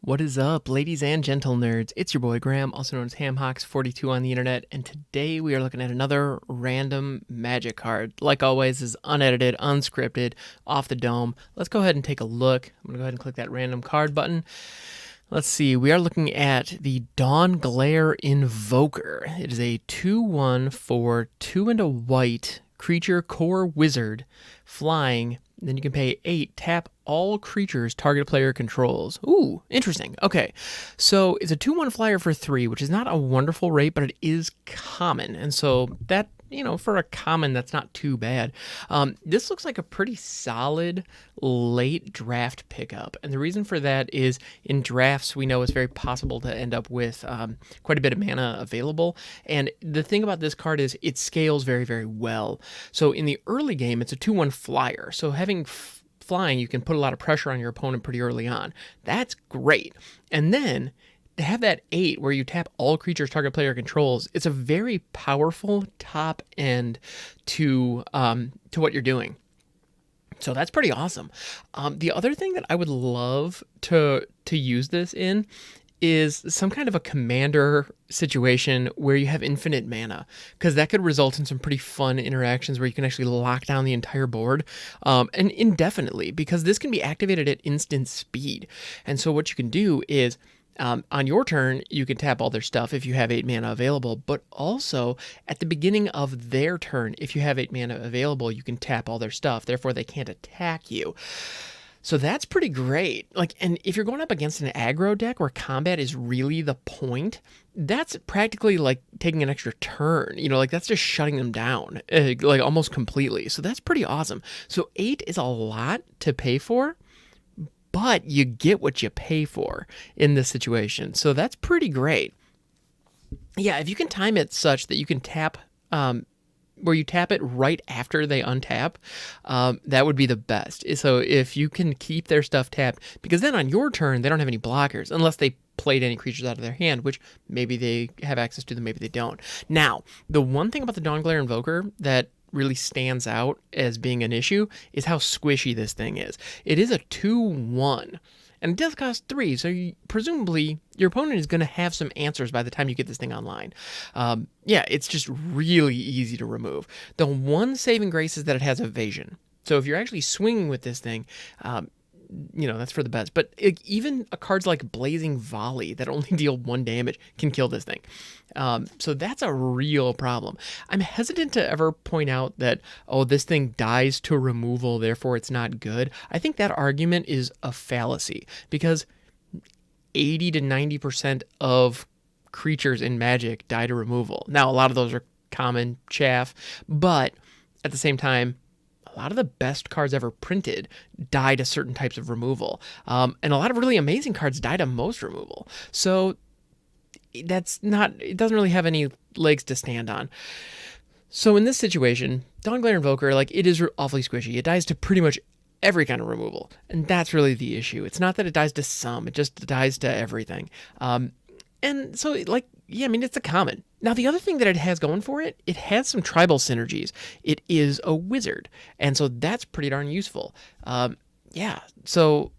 What is up, ladies and gentle nerds? It's your boy Graham, also known as HamHawks42 on the internet, and today we are looking at another random magic card. Like always, is unedited, unscripted, off the dome. Let's go ahead and take a look. I'm going to go ahead and click that random card button. Let's see, we are looking at the Dawnglare Invoker. It is a 2/1 for 2 and a white creature Kor Wizard, flying. Then you can pay 8, tap all creatures target player controls. Ooh, interesting. Okay, so it's a 2/1 flyer for 3, which is not a wonderful rate, but it is common. And so that, for a common, that's not too bad. This looks like a pretty solid late draft pickup. And the reason for that is in drafts, we know it's very possible to end up with quite a bit of mana available. And the thing about this card is it scales very, very well. So in the early game, it's a 2/1 flyer. So having flying, you can put a lot of pressure on your opponent pretty early on. That's great. And then to have that 8 where you tap all creatures target player controls, it's a very powerful top end to what you're doing. So that's pretty awesome. The other thing that I would love to use this in is some kind of a commander situation where you have infinite mana, because that could result in some pretty fun interactions where you can actually lock down the entire board and indefinitely, because this can be activated at instant speed. And so what you can do is on your turn, you can tap all their stuff if you have 8 mana available, but also at the beginning of their turn, if you have 8 mana available, you can tap all their stuff. Therefore, they can't attack you. So that's pretty great. And if you're going up against an aggro deck where combat is really the point, that's practically like taking an extra turn. That's just shutting them down, almost completely. So that's pretty awesome. So 8 is a lot to pay for, but you get what you pay for in this situation. So that's pretty great. Yeah, if you can time it such that you can tap, where you tap it right after they untap, that would be the best. So if you can keep their stuff tapped, because then on your turn, they don't have any blockers, unless they played any creatures out of their hand, which maybe they have access to them, maybe they don't. Now, the one thing about the Dawnglare Invoker that really stands out as being an issue is how squishy this thing is. It is a 2/1, and it does cost 3, so presumably your opponent is going to have some answers by the time you get this thing online. Yeah, it's just really easy to remove. The one saving grace is that it has evasion. So if you're actually swinging with this thing, that's for the best. But even cards like Blazing Volley that only deal 1 damage can kill this thing. So that's a real problem. I'm hesitant to ever point out that, this thing dies to removal, therefore it's not good. I think that argument is a fallacy, because 80 to 90% of creatures in Magic die to removal. Now, a lot of those are common chaff, but at the same time, a lot of the best cards ever printed die to certain types of removal. And a lot of really amazing cards die to most removal. So it doesn't really have any legs to stand on. So in this situation, Dawnglare Invoker, it is awfully squishy. It dies to pretty much every kind of removal. And that's really the issue. It's not that it dies to some, it just dies to everything. And so, it's a common. Now, the other thing that it has going for it, it has some tribal synergies. It is a wizard, and so that's pretty darn useful. So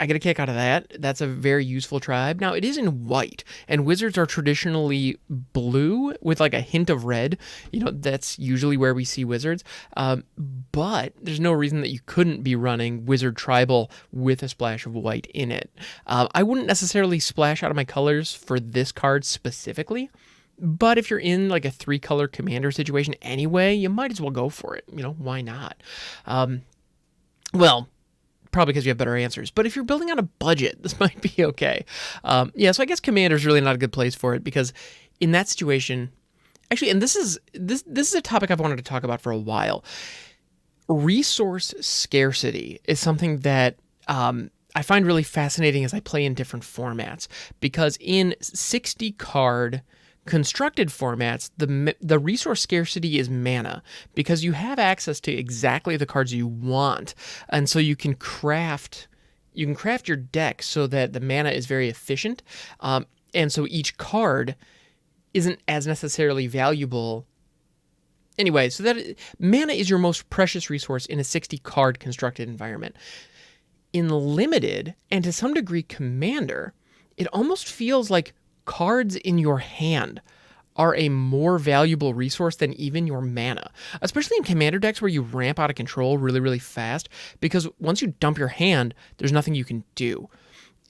I get a kick out of that. That's a very useful tribe. Now, it is in white, and wizards are traditionally blue with a hint of red. That's usually where we see wizards. But there's no reason that you couldn't be running wizard tribal with a splash of white in it. I wouldn't necessarily splash out of my colors for this card specifically, but if you're in a 3-color commander situation anyway, you might as well go for it. Why not? Probably because you have better answers. But if you're building on a budget, this might be okay. So I guess Commander is really not a good place for it, because in that situation, actually, and this is a topic I've wanted to talk about for a while. Resource scarcity is something that I find really fascinating as I play in different formats, because in 60-card constructed formats, the resource scarcity is mana, because you have access to exactly the cards you want, and so you can craft your deck so that the mana is very efficient, and so each card isn't as necessarily valuable. Anyway, so that mana is your most precious resource in a 60-card constructed environment. In Limited, and to some degree Commander, it almost feels like cards in your hand are a more valuable resource than even your mana, especially in Commander decks where you ramp out of control really, really fast, because once you dump your hand, there's nothing you can do.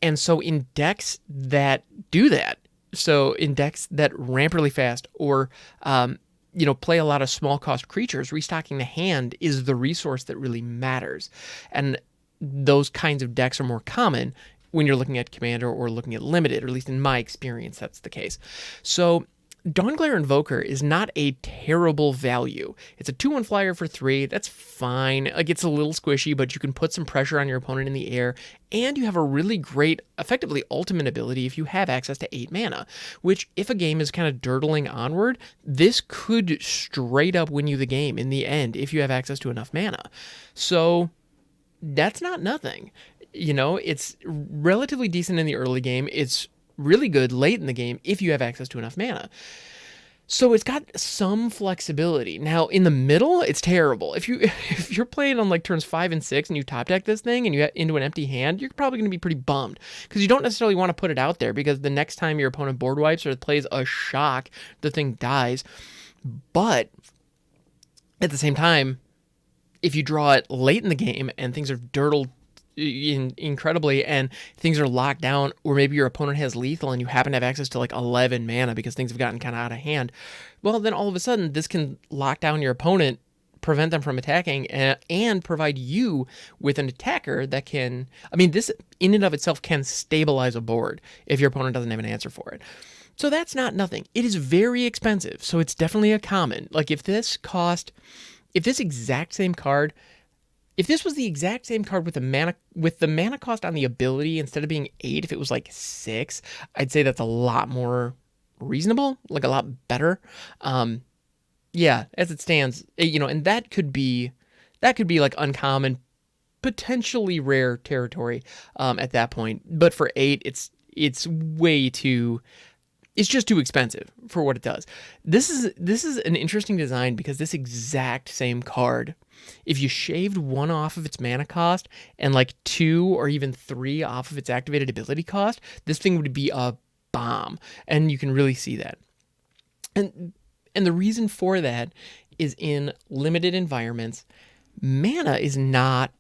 And so in decks that do that, so in decks that ramp really fast or play a lot of small cost creatures, restocking the hand is the resource that really matters. And those kinds of decks are more common when you're looking at Commander or looking at Limited, or at least in my experience, that's the case. So Dawnglare Invoker is not a terrible value. It's a 2/1 flyer for 3. That's fine. Like, it's a little squishy, but you can put some pressure on your opponent in the air, and you have a really great, effectively ultimate ability if you have access to 8 mana, which, if a game is kind of durdling onward, this could straight up win you the game in the end if you have access to enough mana. So that's not nothing. It's relatively decent in the early game. It's really good late in the game if you have access to enough mana. So it's got some flexibility. Now in the middle, it's terrible. If you're playing on like turns 5 and 6 and you top deck this thing and you get into an empty hand, you're probably going to be pretty bummed because you don't necessarily want to put it out there, because the next time your opponent board wipes or plays a shock, the thing dies. But at the same time, if you draw it late in the game and things are dirtled incredibly and things are locked down, or maybe your opponent has lethal and you happen to have access to like 11 mana because things have gotten kind of out of hand, well, then all of a sudden this can lock down your opponent, prevent them from attacking, and provide you with an attacker that can, this in and of itself can stabilize a board if your opponent doesn't have an answer for it. So that's not nothing. It is very expensive, so it's definitely a common. Like, if this exact same card, if this was the exact same card with the mana cost on the ability, instead of being 8, if it was like 6, I'd say that's a lot more reasonable, like a lot better. Yeah, as it stands, and that could be like uncommon, potentially rare territory at that point. But for 8, it's way too. It's just too expensive for what it does. This is an interesting design because this exact same card, if you shaved 1 off of its mana cost and like 2 or even 3 off of its activated ability cost, this thing would be a bomb. And you can really see that. And the reason for that is, in limited environments, mana is not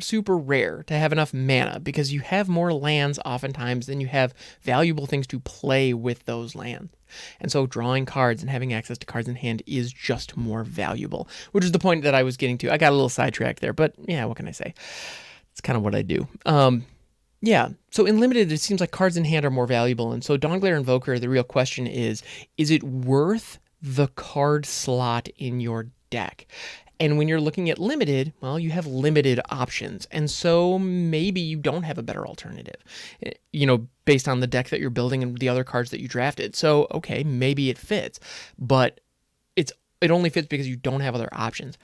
super rare to have enough mana, because you have more lands oftentimes than you have valuable things to play with those lands. And so drawing cards and having access to cards in hand is just more valuable, which is the point that I was getting to. I got a little sidetracked there, but yeah, what can I say? It's kind of what I do. Yeah, so in Limited, it seems like cards in hand are more valuable. And so Dawnglare Invoker, the real question is it worth the card slot in your deck? And when you're looking at Limited, well, you have limited options. And so maybe you don't have a better alternative, based on the deck that you're building and the other cards that you drafted. So, okay, maybe it fits, but it only fits because you don't have other options.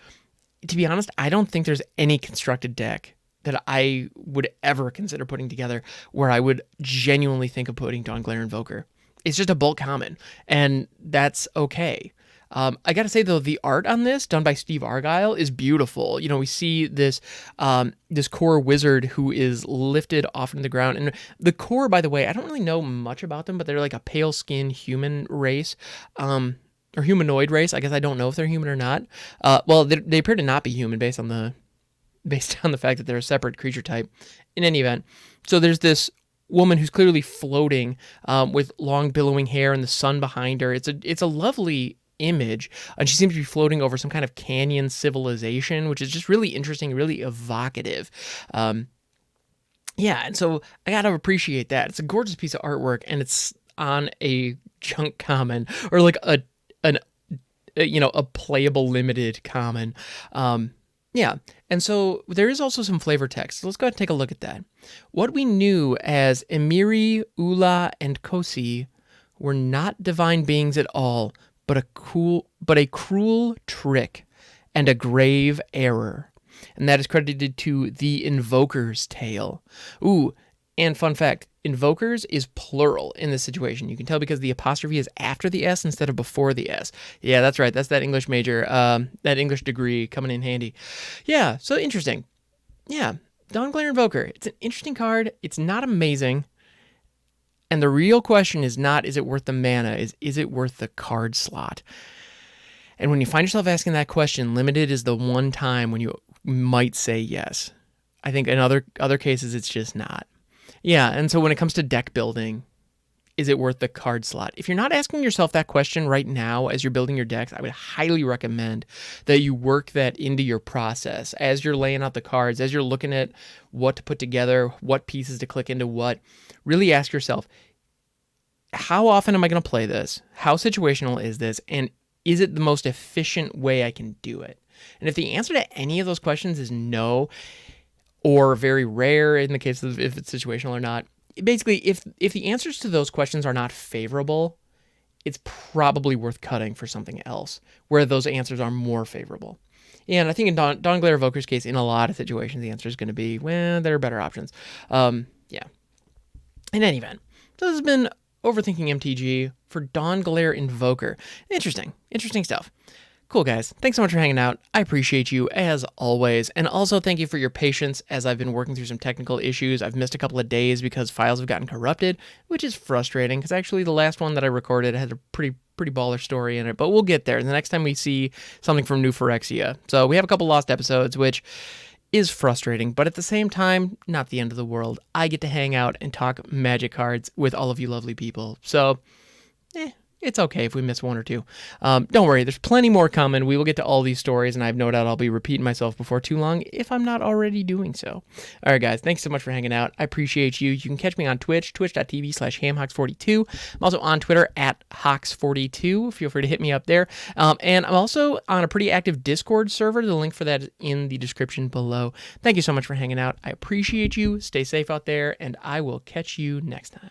To be honest, I don't think there's any constructed deck that I would ever consider putting together where I would genuinely think of putting Dawnglare Invoker. It's just a bulk common, and that's okay. I gotta say though, the art on this, done by Steve Argyle, is beautiful. We see this Kor Wizard who is lifted off into the ground, and the Kor, by the way, I don't really know much about them, but they're like a pale skinned human race, or humanoid race. I guess I don't know if they're human or not. Well, they appear to not be human based on the fact that they're a separate creature type. In any event, so there's this woman who's clearly floating with long billowing hair and the sun behind her. It's a lovely image, and she seems to be floating over some kind of canyon civilization, which is just really interesting, really evocative. Yeah, and so I gotta appreciate that. It's a gorgeous piece of artwork, and it's on a junk common, or like a playable limited common. Yeah, and so there is also some flavor text. So let's go ahead and take a look at that. What we knew as Emiri, Ula, and Kosi were not divine beings at all, but a cruel trick and a grave error. And that is credited to the Invoker's tale. Ooh, and fun fact, Invokers is plural in this situation. You can tell because the apostrophe is after the S instead of before the S. Yeah, that's right. That's that English major, that English degree coming in handy. Yeah, so interesting. Yeah, Dawnglare Invoker. It's an interesting card. It's not amazing. And the real question is not, is it worth the mana? Is it worth the card slot? And when you find yourself asking that question, limited is the one time when you might say yes. I think in other cases, it's just not. Yeah, and so when it comes to deck building, is it worth the card slot? If you're not asking yourself that question right now as you're building your decks, I would highly recommend that you work that into your process as you're laying out the cards, as you're looking at what to put together, what pieces to click into what. Really ask yourself, how often am I going to play this? How situational is this? And is it the most efficient way I can do it? And if the answer to any of those questions is no, or very rare in the case of if it's situational or not, basically, if the answers to those questions are not favorable, it's probably worth cutting for something else where those answers are more favorable. And I think in Dawnglare Evoker's case, in a lot of situations, the answer is going to be, well, there are better options. Yeah. In any event, so this has been Overthinking MTG for Dawnglare Invoker. Interesting stuff. Cool, guys. Thanks so much for hanging out. I appreciate you, as always. And also, thank you for your patience as I've been working through some technical issues. I've missed a couple of days because files have gotten corrupted, which is frustrating, because actually the last one that I recorded had a pretty baller story in it. But we'll get there the next time we see something from New Phyrexia. So we have a couple lost episodes, which is frustrating, but at the same time, not the end of the world. I get to hang out and talk Magic cards with all of you lovely people. So, it's okay if we miss one or two. Don't worry, there's plenty more coming. We will get to all these stories, and I have no doubt I'll be repeating myself before too long if I'm not already doing so. All right, guys, thanks so much for hanging out. I appreciate you. You can catch me on Twitch, twitch.tv/hamhawks42. I'm also on Twitter @hawks42. Feel free to hit me up there. And I'm also on a pretty active Discord server. The link for that is in the description below. Thank you so much for hanging out. I appreciate you. Stay safe out there, and I will catch you next time.